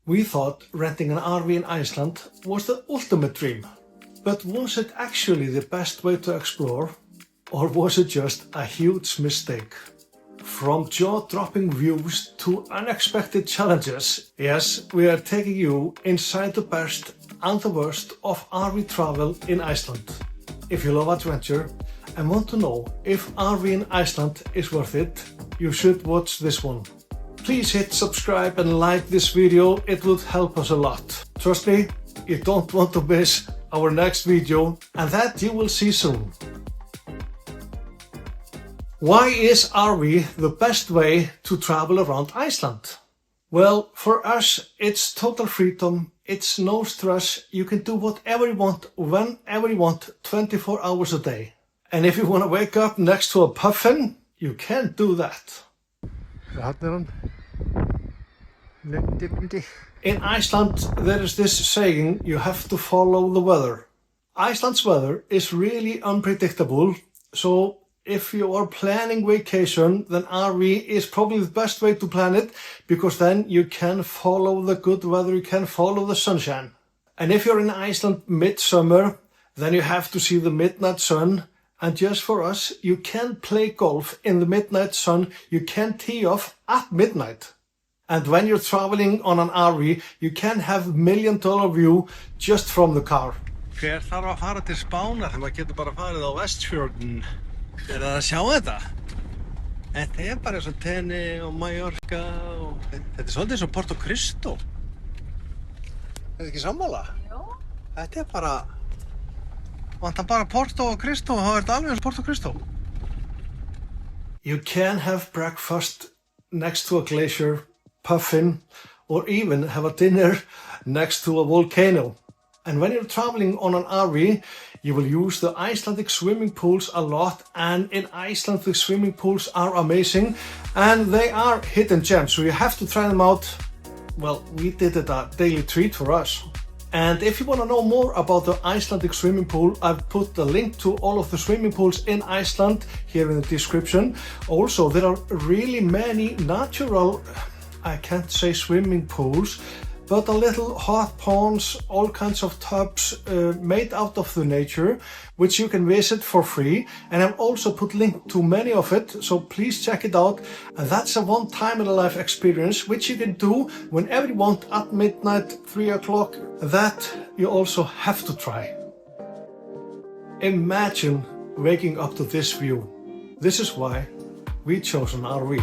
We thought renting an RV in Iceland was the ultimate dream. But was it actually the best way to explore? Or was it just a huge mistake? From jaw-dropping views to unexpected challenges, yes, we are taking you inside the best and the worst of RV travel in Iceland. If you love adventure and want to know if RV in Iceland is worth it, you should watch this one. Please hit subscribe and like this video, it would help us a lot. Trust me, you don't want to miss our next video, and that you will see soon. Why is RV the best way to travel around Iceland? Well, for us, it's total freedom, it's no stress, you can do whatever you want, whenever you want, 24 hours a day. And if you want to wake up next to a puffin, you can do that. In Iceland, there is this saying, you have to follow the weather. Iceland's weather is really unpredictable, so if you are planning vacation, then RV is probably the best way to plan it, because then you can follow the good weather, you can follow the sunshine. And if you're in Iceland midsummer, then you have to see the midnight sun. And just for us, you can play golf in the midnight sun, you can tee off at midnight. And when you're traveling on an RV, you can have $1 million view just from the car. Hver þarf að fara til Spánar þegar maður getur bara farið á Vestfjörðinn? Það að sjá þetta? Þetta bara eins og Tenni og Mallorca og þetta svolítið eins og Porto Cristo. Ekki sammála? Jó. Þetta bara vantar bara Porto og Cristo og þá þetta alveg eins og Porto Cristo. You can have breakfast next to a glacier, puffin, or even have a dinner next to a volcano. And when you're traveling on an RV, you will use the Icelandic swimming pools a lot, and in Iceland the swimming pools are amazing and they are hidden gems, so you have to try them out. Well, we did it a daily treat for us. And if you want to know more about the Icelandic swimming pool, I've put the link to all of the swimming pools in Iceland here in the description. Also, there are really many natural, I can't say swimming pools, but a little hot ponds, all kinds of tubs made out of the nature, which you can visit for free. And I've also put link to many of it, so please check it out. And that's a one-time-in-a-life experience, which you can do whenever you want at midnight, 3 o'clock. That you also have to try. Imagine waking up to this view. This is why we chose an RV.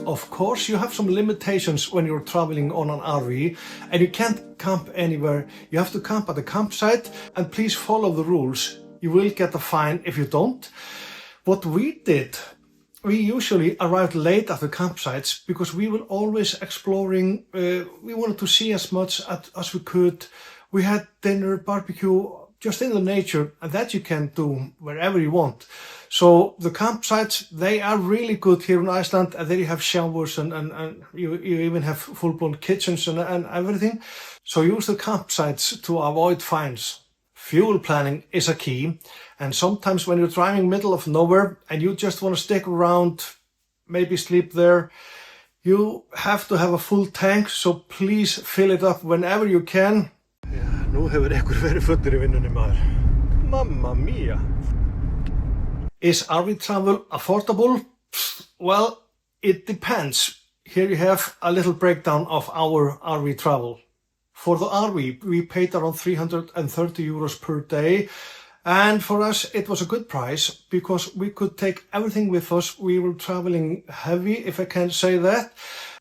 Of course, you have some limitations when you're traveling on an RV, and you can't camp anywhere. You have to camp at the campsite, and please follow the rules. You will get a fine if you don't. What we did, we usually arrived late at the campsites because we were always exploring. We wanted to see as much as we could. We had dinner, barbecue, just in the nature, and that you can do wherever you want. So the campsites, they are really good here in Iceland, and there you have showers and you even have full-blown kitchens and everything. So use the campsites to avoid fines. Fuel planning is a key, and sometimes when you're driving middle of nowhere and you just want to stick around, maybe sleep there, you have to have a full tank, so please fill it up whenever you can. Já, nú hefur einhver verið fullur í vinnunni maður. Mamma mia! Is RV travel affordable? Well, it depends. Here you have a little breakdown of our RV travel. For the RV, we paid around 330 euros per day. And for us, it was a good price because we could take everything with us. We were traveling heavy, if I can say that.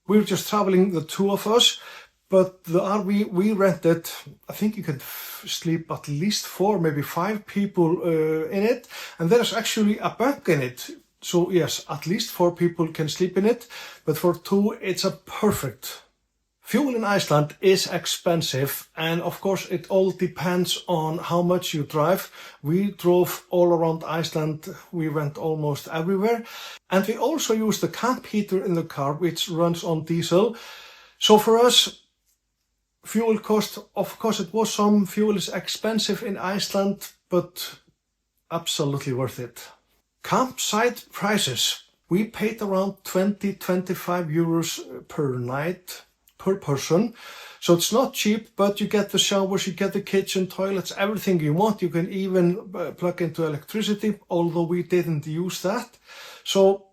We were just traveling, the two of us. But the RV we rented, I think you could sleep at least 4, maybe 5 people in it. And there's actually a bunk in it. So yes, at least 4 people can sleep in it. But for 2, it's a perfect. Fuel in Iceland is expensive. And of course, it all depends on how much you drive. We drove all around Iceland. We went almost everywhere. And we also used the camp heater in the car, which runs on diesel. So for us, fuel cost, of course it was some. Fuel is expensive in Iceland, but absolutely worth it. Campsite prices. We paid around 20-25 euros per night, per person. So it's not cheap, but you get the showers, you get the kitchen, toilets, everything you want. You can even plug into electricity, although we didn't use that. So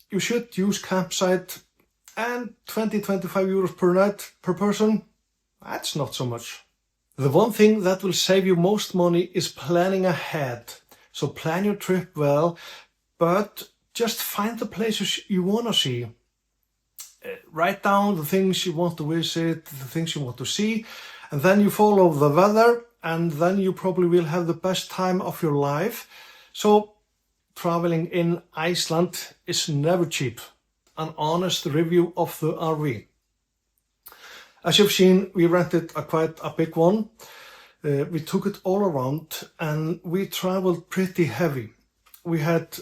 you should use campsite, and 20-25 euros per night per person, that's not so much. The one thing that will save you most money is planning ahead. So plan your trip well, but just find the places you want to see. Write down the things you want to visit, the things you want to see, and then you follow the weather, and then you probably will have the best time of your life. So traveling in Iceland is never cheap. An honest review of the RV. As you've seen, we rented quite a big one. We took it all around and we traveled pretty heavy. We had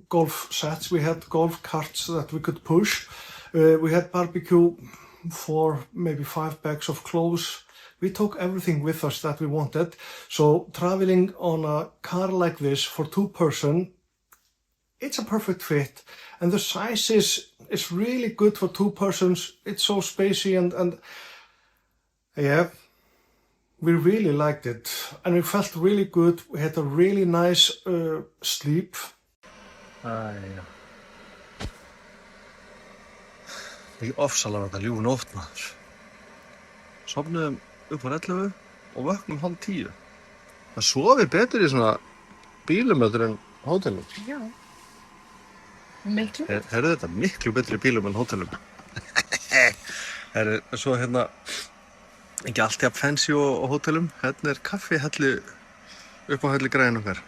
golf sets, we had golf carts that we could push. We had barbecue for maybe 5 bags of clothes. We took everything with us that we wanted. So traveling on a car like this for 2 persons, it's a perfect fit. And the size is really good for 2 persons. It's so spacey and yeah, we really liked it. And we felt really good. We had a really nice sleep. Í ofsalega var þetta ljúfun oft maður. Sofnuðum upp á 11 og vöknum 9:30. Það sofið betur í svona bílum en hótelum. Já. Miklu. Herðu þetta miklu betri bílum en hótelum. Herðu, svo hérna, ekki allt jafn fancy á hótelum. Hérna kaffihellu upp á helli græðin okkar.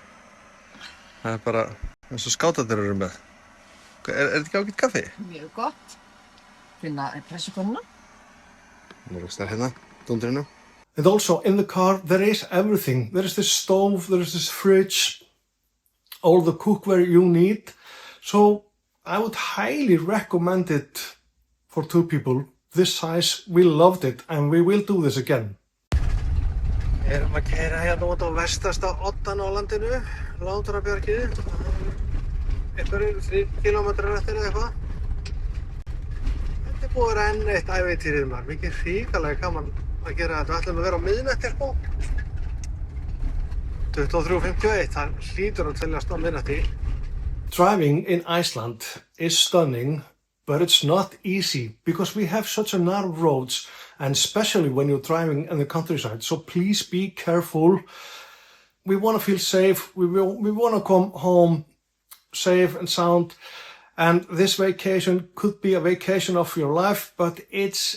Það bara eins og skátarnir eru með. Er þetta ekki ágætt kaffi? Mjög gott. Finna pressukonuna. Nú er það hérna, dundrinu. And also in the car there is everything. There is this stove, there is this fridge, all the cookware you need. So I would highly recommend it for 2 people. This size, we loved it and we will do this again. Erum að keyra hérna út á vestasta oddan á landinu, Látrabjargið. Einhverjir 3 kilometrar eftir eða eitthvað. Þetta búið að vera enn eitt ævintýrið maður. Mikið hrikalega gaman að gera þetta. Við ætlum að vera á miðnætti sko. 23:51, það hlýtur að teljast á miðnætti. Driving in Iceland is stunning, but it's not easy because we have such a narrow roads, and especially when you're driving in the countryside. So please be careful. We want to feel safe. We want to come home safe and sound. And this vacation could be a vacation of your life, but it's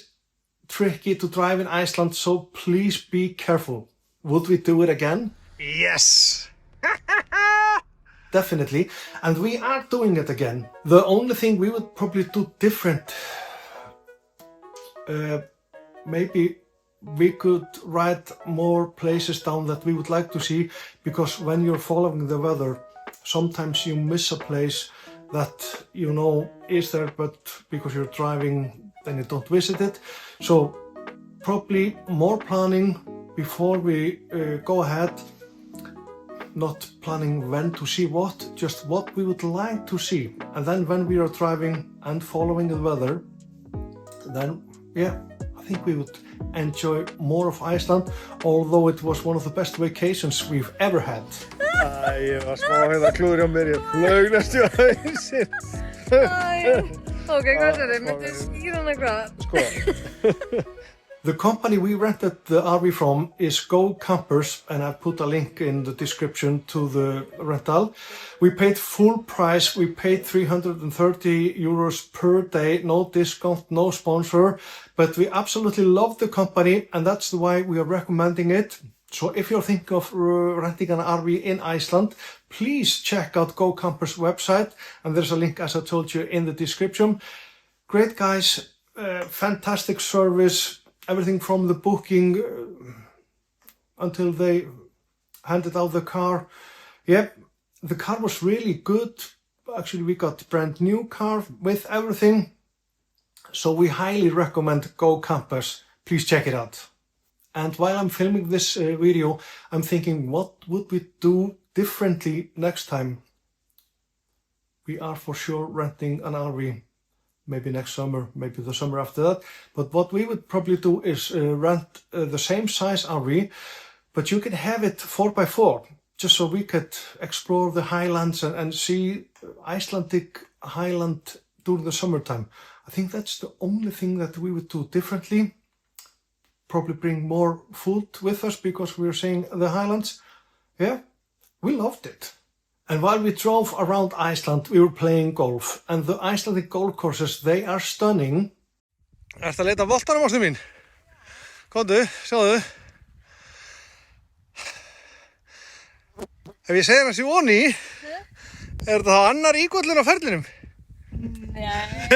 tricky to drive in Iceland, so please be careful. Would we do it again? Yes! Definitely, and we are doing it again. The only thing we would probably do different, maybe we could write more places down that we would like to see, because when you're following the weather, sometimes you miss a place that you know is there, but because you're driving, then you don't visit it. So probably more planning before we go ahead. Not planning when to see what, just what we would like to see. And then when we are driving and following the weather, then yeah, I think we would enjoy more of Iceland, although it was one of the best vacations we've ever had. Ég var smá hérna klúður hjá mér, ég flaug næstu á hausinn. Ok, hvað er þetta? Myndu skýra hana hvað? Sko. The company we rented the RV from is Go Campers, and I've put a link in the description to the rental. We paid full price. We paid 330 euros per day, no discount, no sponsor, but we absolutely love the company, and that's why we are recommending it. So if you're thinking of renting an RV in Iceland, please check out Go Campers website, and there's a link, as I told you, in the description. Great guys, fantastic service. Everything from the booking until they handed out the car. Yep, the car was really good. Actually, we got a brand new car with everything. So we highly recommend Go Campers. Please check it out. And while I'm filming this video, I'm thinking, what would we do differently next time? we are for sure renting an RV. Maybe next summer, maybe the summer after that. But what we would probably do is rent the same size RV, but you can have it 4x4, just so we could explore the highlands and see Icelandic highland during the summertime. I think that's the only thing that we would do differently. Probably bring more food with us because we were seeing the highlands. Yeah, we loved it. And while we drove around Iceland, we were playing golf. And the Icelandic golf courses, they are stunning. Ertu að leita að voltanum, ástu mín? Komdu, sjáðu. Ef ég segir hans í voni, þetta þá annar ígvöllur á ferlinum? Nei.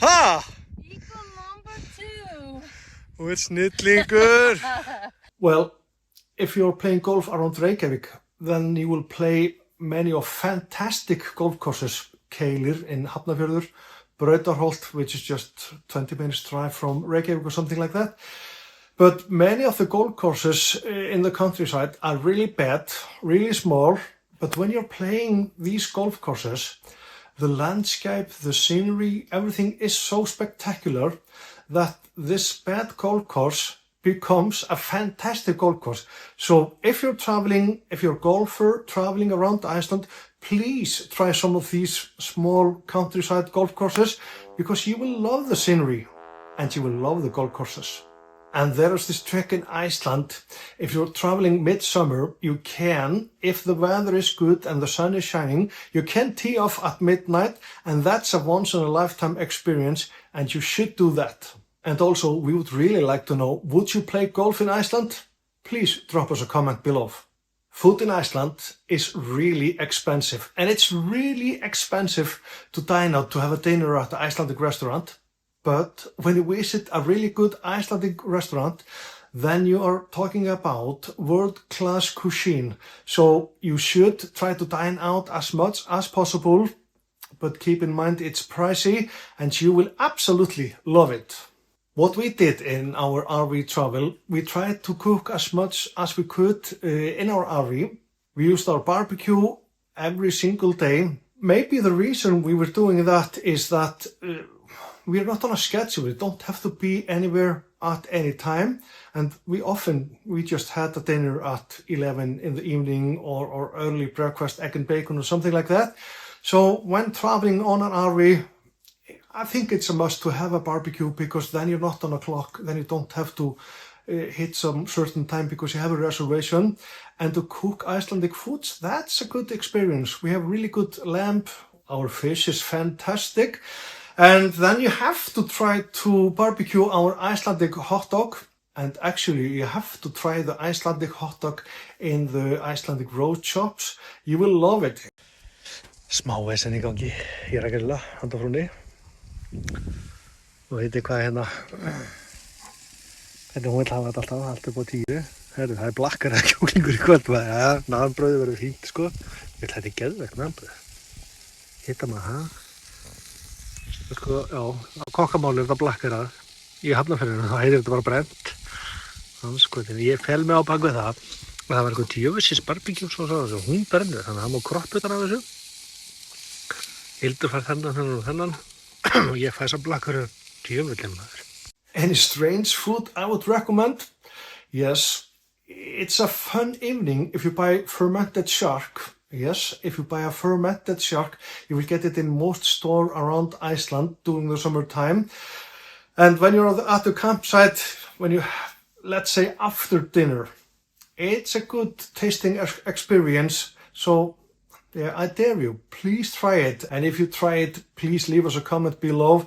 Ha? Equal number 2. Þú ert snillingur. Well, if you're playing golf around Reykjavík, then you will play many of fantastic golf courses. Keilir in Hafnarfjörður, Brautarholt, which is just 20 minutes drive from Reykjavík or something like that. But many of the golf courses in the countryside are really bad, really small. But when you're playing these golf courses, the landscape, the scenery, everything is so spectacular that this bad golf course becomes a fantastic golf course. So if you're traveling, if you're a golfer traveling around Iceland, please try some of these small countryside golf courses because you will love the scenery and you will love the golf courses. And there is this trick in Iceland. If you're traveling midsummer, you can, if the weather is good and the sun is shining, you can tee off at midnight, and that's a once-in-a-lifetime experience, and you should do that. And also, we would really like to know, would you play golf in Iceland? Please drop us a comment below. Food in Iceland is really expensive, and it's really expensive to dine out, to have a dinner at the Icelandic restaurant. But when you visit a really good Icelandic restaurant, then you are talking about world-class cuisine. So you should try to dine out as much as possible, but keep in mind it's pricey and you will absolutely love it. What we did in our RV travel, we tried to cook as much as we could in our RV. We used our barbecue every single day. Maybe the reason we were doing that is that we're not on a schedule. We don't have to be anywhere at any time. And we just had a dinner at 11 in the evening or early breakfast, egg and bacon or something like that. So when traveling on an RV, I think it's a must to have a barbecue because then you're not on a clock. Then you don't have to hit some certain time because you have a reservation. And to cook Icelandic foods, that's a good experience. We have really good lamb. Our fish is fantastic. And then you have to try to barbecue our Icelandic hot dog. And actually, you have to try the Icelandic hot dog in the Icelandic road shops. You will love it. Smá vesen í gangi. Ég að grilla, handa frúnni. Og veitir hvað hérna. Hvernig hún vill hafa þetta alltaf, allt upp á 10. Herru, það blakkar að kjúklingur í kvöld. Ja, naanbrauðið verður fínt, sko. Þetta geðveikt naanbrauð. Hitta maður, ha? Sko, já, á kokkamáli þetta blakkar að. Í Hafnarfjörðinu, þá heitir þetta bara brent. Þannig, sko, þegar ég fel mig á bak við það. Og það var eitthvað djöfisins barbecue, svo hún brennur. Þannig að það má kroppa utan af þessu. Hildur fær þennan og þennan. Og ég fæ þessa blakkar djöfullin maður. Any strange food I would recommend? Yes, it's a fun evening if you buy fermented shark. Yes, if you buy a fermented shark, you will get it in most stores around Iceland during the summertime. And when you're at the campsite, when you, let's say after dinner, it's a good tasting experience. So yeah, I dare you, please try it. And if you try it, please leave us a comment below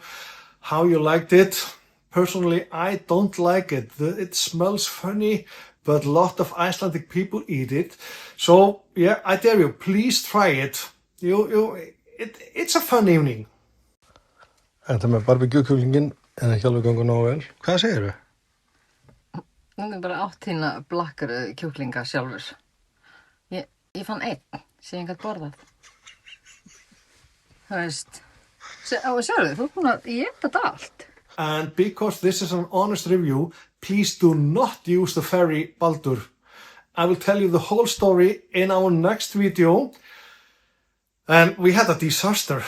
how you liked it. Personally, I don't like it. It smells funny, but a lot of Icelandic people eat it. So yeah, I dare you, please try it. It's a fun evening. Þetta með barbecue-kjúklingin en ekki alveg gangur nógu vel. Hvað segirðu? Hún bara átt hérna blakkar kjúklinga sjálfur. Ég fann einn sem ég gæti borðað. Það veist. Sjáðu, þú búin að éta þetta allt. And because this is an honest review, please do not use the ferry Baldur. I will tell you the whole story in our next video. And we had a disaster.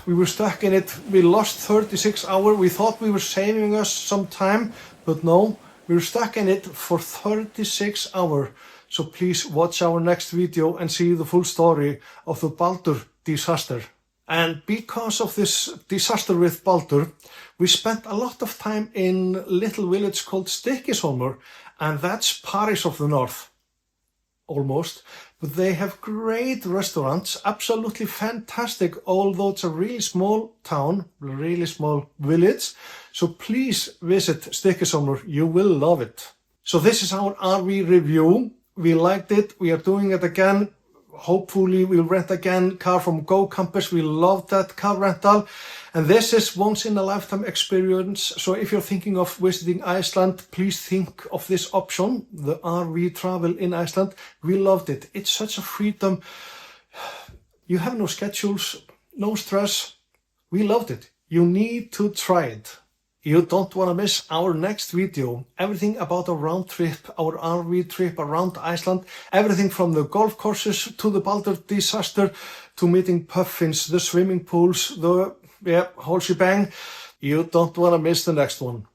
We were stuck in it. We lost 36 hours. We thought we were saving us some time, but no, we were stuck in it for 36 hours. So please watch our next video and see the full story of the Baldur disaster. And because of this disaster with Baldur, we spent a lot of time in a little village called Stykkishólmur, and that's Paris of the North, almost. But they have great restaurants, absolutely fantastic, although it's a really small town, really small village. So please visit Stykkishólmur, you will love it. So this is our RV review. We liked it, we are doing it again. Hopefully we'll rent again car from Go Campers. We love that car rental. And this is once in a lifetime experience. So if you're thinking of visiting Iceland, please think of this option, the RV travel in Iceland. We loved it. It's such a freedom. You have no schedules, no stress. We loved it. You need to try it. You don't want to miss our next video. Everything about our round trip, our RV trip around Iceland. Everything from the golf courses to the Baldur disaster to meeting puffins, the swimming pools, the whole shebang. You don't want to miss the next one.